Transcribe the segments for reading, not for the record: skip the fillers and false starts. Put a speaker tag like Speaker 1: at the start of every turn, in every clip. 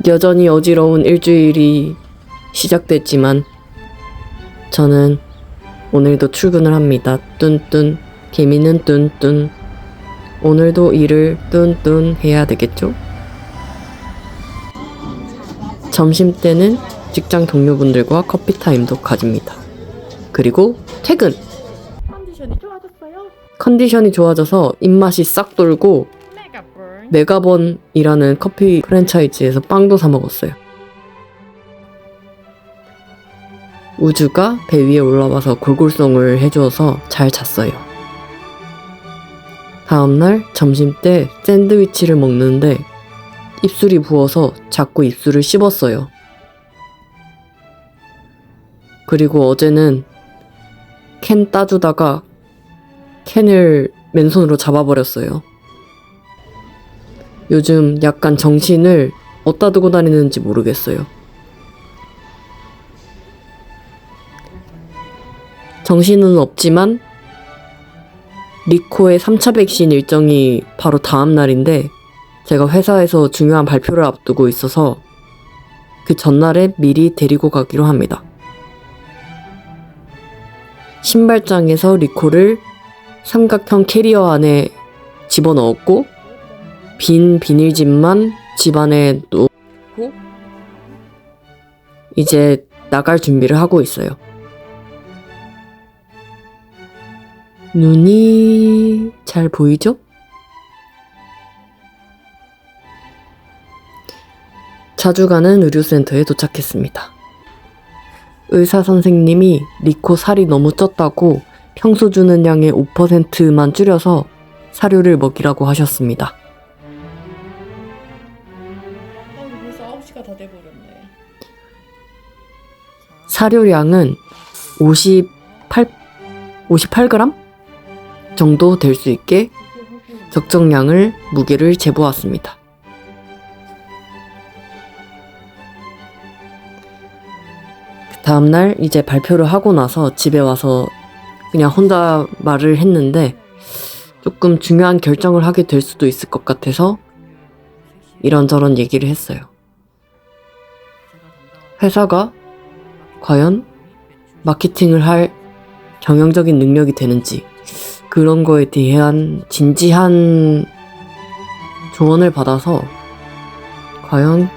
Speaker 1: 여전히 어지러운 일주일이 시작됐지만 저는 오늘도 출근을 합니다. 뚠뚠. 개미는 뚠뚠. 오늘도 일을 뚠뚠 해야 되겠죠? 점심때는 직장 동료분들과 커피타임도 가집니다. 그리고 퇴근!
Speaker 2: 컨디션이 좋아졌어요?
Speaker 1: 컨디션이 좋아져서 입맛이 싹 돌고 메가번이라는 커피 프랜차이즈에서 빵도 사 먹었어요. 우주가 배 위에 올라와서 골골송을 해주어서 잘 잤어요. 다음날 점심때 샌드위치를 먹는데 입술이 부어서 자꾸 입술을 씹었어요. 그리고 어제는 캔 따주다가 캔을 맨손으로 잡아버렸어요. 요즘 약간 정신을 어디다 두고 다니는지 모르겠어요. 정신은 없지만 리코의 3차 백신 일정이 바로 다음 날인데 제가 회사에서 중요한 발표를 앞두고 있어서 그 전날에 미리 데리고 가기로 합니다. 신발장에서 리코를 삼각형 캐리어 안에 집어넣었고 빈 비닐집만 집 안에 놓고 이제 나갈 준비를 하고 있어요. 눈이 잘 보이죠? 자주 가는 의료센터에 도착했습니다. 의사 선생님이 리코 살이 너무 쪘다고 평소 주는 양의 5%만 줄여서 사료를 먹이라고 하셨습니다.
Speaker 2: 벌써 9시가 다 돼버렸네.
Speaker 1: 사료량은 58g 정도 될 수 있게 적정량을 무게를 재보았습니다. 다음날 이제 발표를 하고 나서 집에 와서 그냥 혼자 말을 했는데 조금 중요한 결정을 하게 될 수도 있을 것 같아서 이런저런 얘기를 했어요. 회사가 과연 마케팅을 할 경영적인 능력이 되는지 그런 거에 대한 진지한 조언을 받아서 과연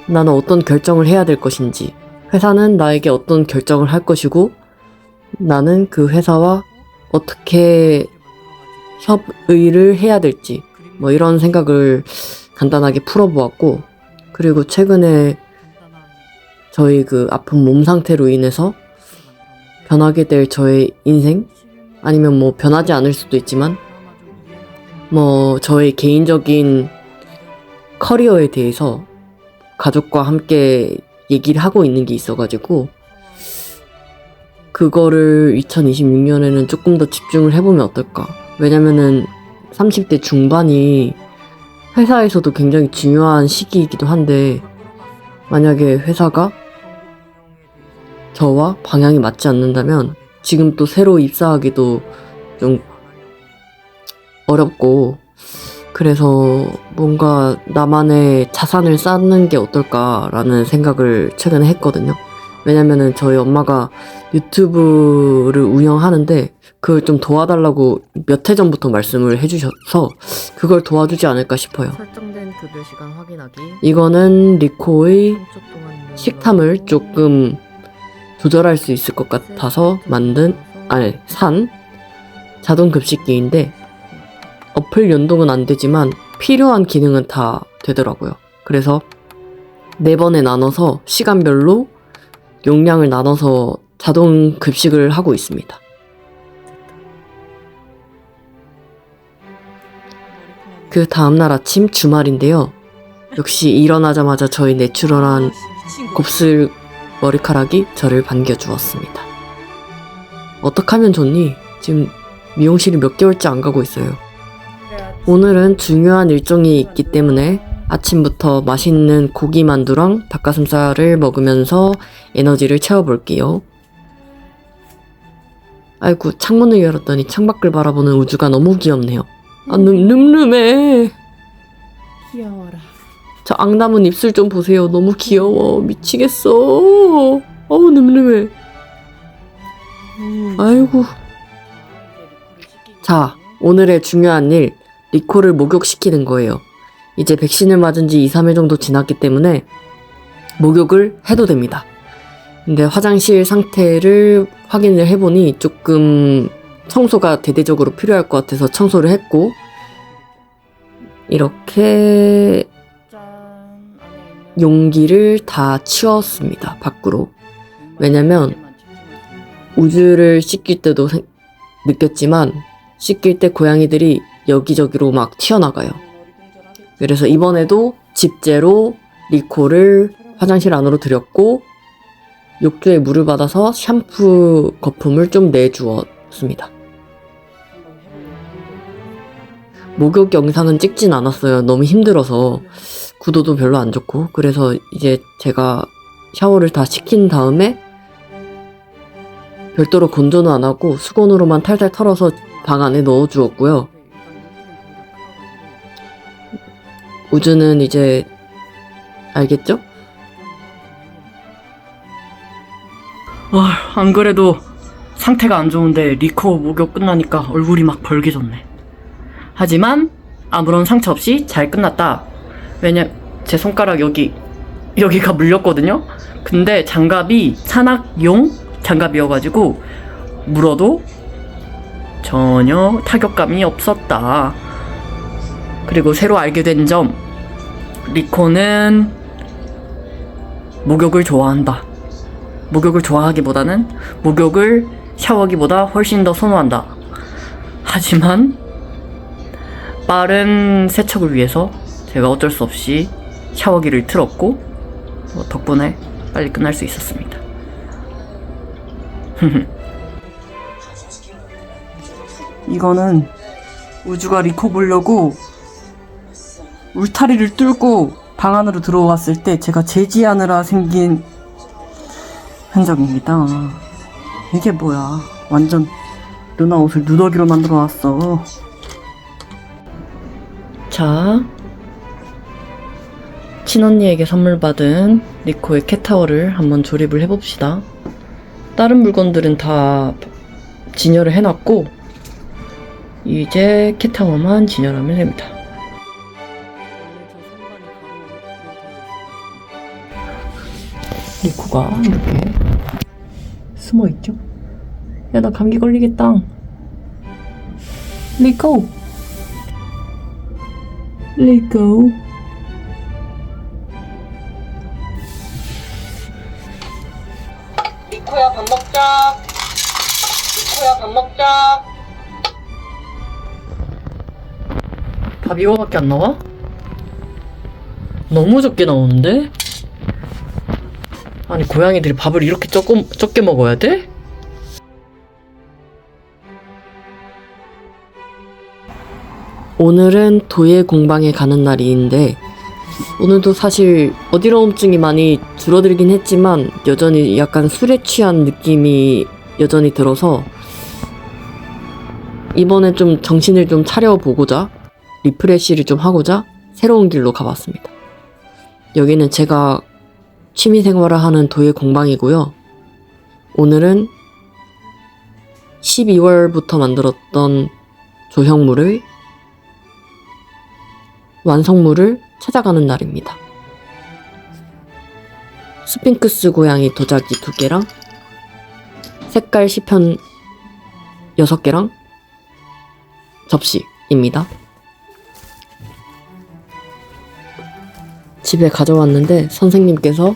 Speaker 1: 나는 어떤 결정을 해야 될 것인지 회사는 나에게 어떤 결정을 할 것이고 나는 그 회사와 어떻게 협의를 해야 될지 뭐 이런 생각을 간단하게 풀어보았고 그리고 최근에 저희 그 아픈 몸 상태로 인해서 변하게 될 저의 인생 아니면 뭐 변하지 않을 수도 있지만 뭐 저의 개인적인 커리어에 대해서 가족과 함께 얘기를 하고 있는 게 있어가지고 그거를 2026년에는 조금 더 집중을 해보면 어떨까. 왜냐면은 30대 중반이 회사에서도 굉장히 중요한 시기이기도 한데 만약에 회사가 저와 방향이 맞지 않는다면 지금 또 새로 입사하기도 좀 어렵고 그래서 뭔가 나만의 자산을 쌓는 게 어떨까라는 생각을 최근에 했거든요. 왜냐면은 저희 엄마가 유튜브를 운영하는데 그걸 좀 도와달라고 몇 해 전부터 말씀을 해주셔서 그걸 도와주지 않을까 싶어요.
Speaker 2: 설정된 급여 시간 확인하기.
Speaker 1: 이거는 리코의
Speaker 2: 3초 동안
Speaker 1: 식탐을 조금 조절할 수 있을 것 같아서 산 자동 급식기인데 어플 연동은 안 되지만 필요한 기능은 다 되더라고요. 그래서 4번에 나눠서 시간별로 용량을 나눠서 자동 급식을 하고 있습니다. 그 다음날 아침 주말인데요. 역시 일어나자마자 저희 내추럴한 곱슬 머리카락이 저를 반겨주었습니다. 어떡하면 좋니? 지금 미용실이 몇 개월째 안 가고 있어요. 오늘은 중요한 일정이 있기 때문에 아침부터 맛있는 고기 만두랑 닭가슴살을 먹으면서 에너지를 채워볼게요. 아이고, 창문을 열었더니 창밖을 바라보는 우주가 너무 귀엽네요. 아, 늠름해.
Speaker 2: 귀여워라.
Speaker 1: 저 앙남은 입술 좀 보세요. 너무 귀여워. 미치겠어. 어우, 늠름해. 아이고. 자, 오늘의 중요한 일. 리코를 목욕시키는 거예요. 이제 백신을 맞은 지 2, 3일 정도 지났기 때문에 목욕을 해도 됩니다. 근데 화장실 상태를 확인을 해보니 조금 청소가 대대적으로 필요할 것 같아서 청소를 했고, 이렇게 용기를 다 치웠습니다. 밖으로. 왜냐면 우주를 씻길 때도 느꼈지만 씻길 때 고양이들이 여기저기로 막 튀어나가요. 그래서 이번에도 집재로 리코를 화장실 안으로 들였고 욕조에 물을 받아서 샴푸 거품을 좀 내주었습니다. 목욕 영상은 찍진 않았어요. 너무 힘들어서 구도도 별로 안 좋고. 그래서 이제 제가 샤워를 다 시킨 다음에 별도로 건조는 안 하고 수건으로만 탈탈 털어서 방 안에 넣어 주었고요. 우주는 이제 알겠죠?
Speaker 3: 안 그래도 상태가 안 좋은데 리코 목욕 끝나니까 얼굴이 막 벌개졌네. 하지만 아무런 상처 없이 잘 끝났다. 왜냐, 제 손가락 여기가 물렸거든요. 근데 장갑이 산악용 장갑이어가지고 물어도 전혀 타격감이 없었다. 그리고 새로 알게 된 점, 리코는 목욕을 좋아한다. 목욕을 좋아하기보다는 목욕을 샤워기보다 훨씬 더 선호한다. 하지만 빠른 세척을 위해서 제가 어쩔 수 없이 샤워기를 틀었고 덕분에 빨리 끝날 수 있었습니다. 이거는 우주가 리코 보려고 울타리를 뚫고 방 안으로 들어왔을 때 제가 제지하느라 생긴 흔적입니다. 이게 뭐야? 완전 누나 옷을 누더기로 만들어 놨어. 자, 친언니에게 선물 받은 리코의 캣타워를 한번 조립을 해봅시다. 다른 물건들은 다 진열을 해놨고 이제 캣타워만 진열하면 됩니다. 리코가 이렇게 숨어있죠? 야, 나 감기 걸리겠다. 리코! 리코!
Speaker 4: 리코야 밥 먹자. 리코야 밥 먹자.
Speaker 3: 밥 이거밖에 안 나와? 너무 적게 나오는데? 아니, 고양이들이 밥을 이렇게 적게 먹어야 돼?
Speaker 1: 오늘은 도예 공방에 가는 날인데 오늘도 사실 어지러움증이 많이 줄어들긴 했지만 여전히 약간 술에 취한 느낌이 여전히 들어서 이번에 좀 정신을 좀 차려보고자 리프레시를 좀 하고자 새로운 길로 가봤습니다. 여기는 제가 취미생활을 하는 도예 공방이고요. 오늘은 12월부터 만들었던 조형물을 완성물을 찾아가는 날입니다. 스핑크스 고양이 도자기 2개랑 색깔 시편 6개랑 접시입니다. 집에 가져왔는데 선생님께서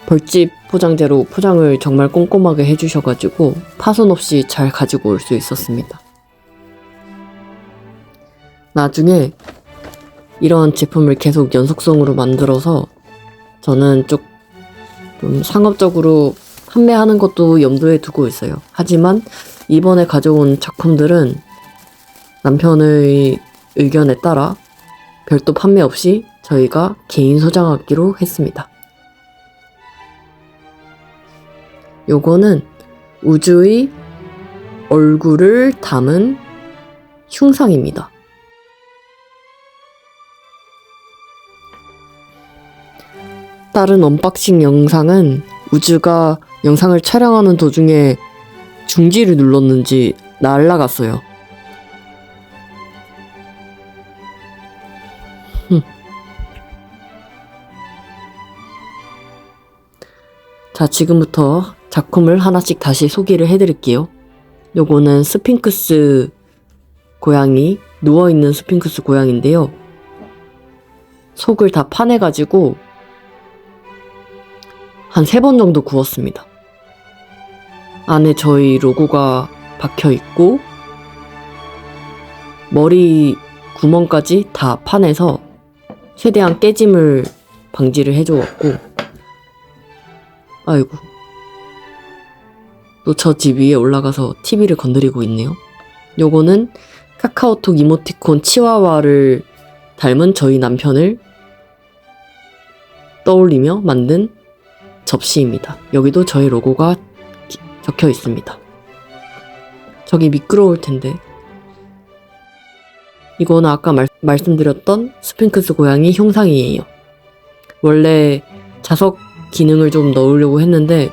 Speaker 1: 벌집 포장재로 포장을 정말 꼼꼼하게 해주셔가지고 파손 없이 잘 가지고 올 수 있었습니다. 나중에 이런 제품을 계속 연속성으로 만들어서 저는 좀 상업적으로 판매하는 것도 염두에 두고 있어요. 하지만 이번에 가져온 작품들은 남편의 의견에 따라 별도 판매 없이 저희가 개인 소장하기로 했습니다. 요거는 우주의 얼굴을 담은 흉상입니다. 다른 언박싱 영상은 우주가 영상을 촬영하는 도중에 중지를 눌렀는지 날아갔어요. 자, 지금부터 작품을 하나씩 다시 소개를 해드릴게요. 요거는 스핑크스 고양이, 누워있는 스핑크스 고양인데요. 속을 다 파내가지고 한 3번 정도 구웠습니다. 안에 저희 로고가 박혀있고 머리 구멍까지 다 파내서 최대한 깨짐을 방지를 해주었고, 아이고, 또 저 집 위에 올라가서 TV를 건드리고 있네요. 요거는 카카오톡 이모티콘 치와와를 닮은 저희 남편을 떠올리며 만든 접시입니다. 여기도 저희 로고가 적혀 있습니다. 저기 미끄러울 텐데. 이거는 아까 말씀드렸던 스핑크스 고양이 흉상이에요. 원래 자석 기능을 좀 넣으려고 했는데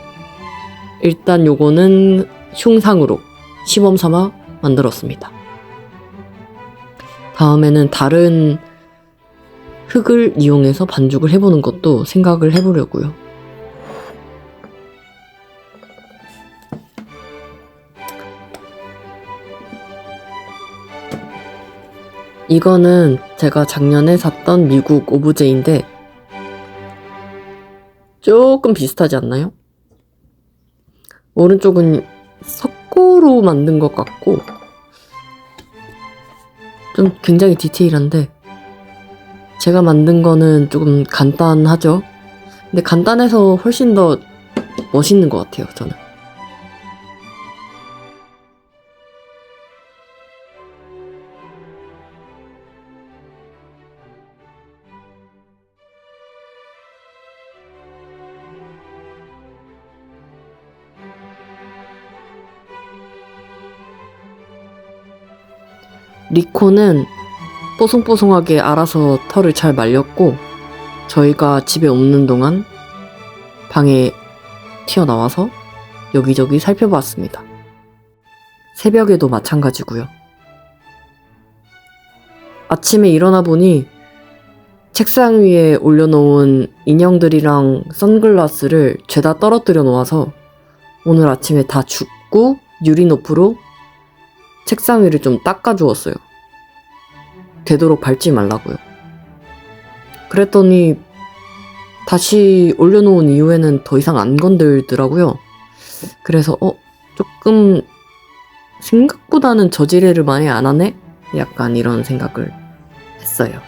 Speaker 1: 일단 요거는 흉상으로 시범 삼아 만들었습니다. 다음에는 다른 흙을 이용해서 반죽을 해보는 것도 생각을 해보려고요. 이거는 제가 작년에 샀던 미국 오브제인데 조금 비슷하지 않나요? 오른쪽은 석고로 만든 것 같고 좀 굉장히 디테일한데 제가 만든 거는 조금 간단하죠? 근데 간단해서 훨씬 더 멋있는 것 같아요, 저는. 리코는 뽀송뽀송하게 알아서 털을 잘 말렸고 저희가 집에 없는 동안 방에 튀어나와서 여기저기 살펴봤습니다. 새벽에도 마찬가지고요. 아침에 일어나 보니 책상 위에 올려놓은 인형들이랑 선글라스를 죄다 떨어뜨려 놓아서 오늘 아침에 다 줍고 유리노프로 책상 위를 좀 닦아주었어요. 되도록 밟지 말라고요. 그랬더니 다시 올려놓은 이후에는 더 이상 안 건들더라고요. 그래서 조금 생각보다는 저지레를 많이 안 하네? 약간 이런 생각을 했어요.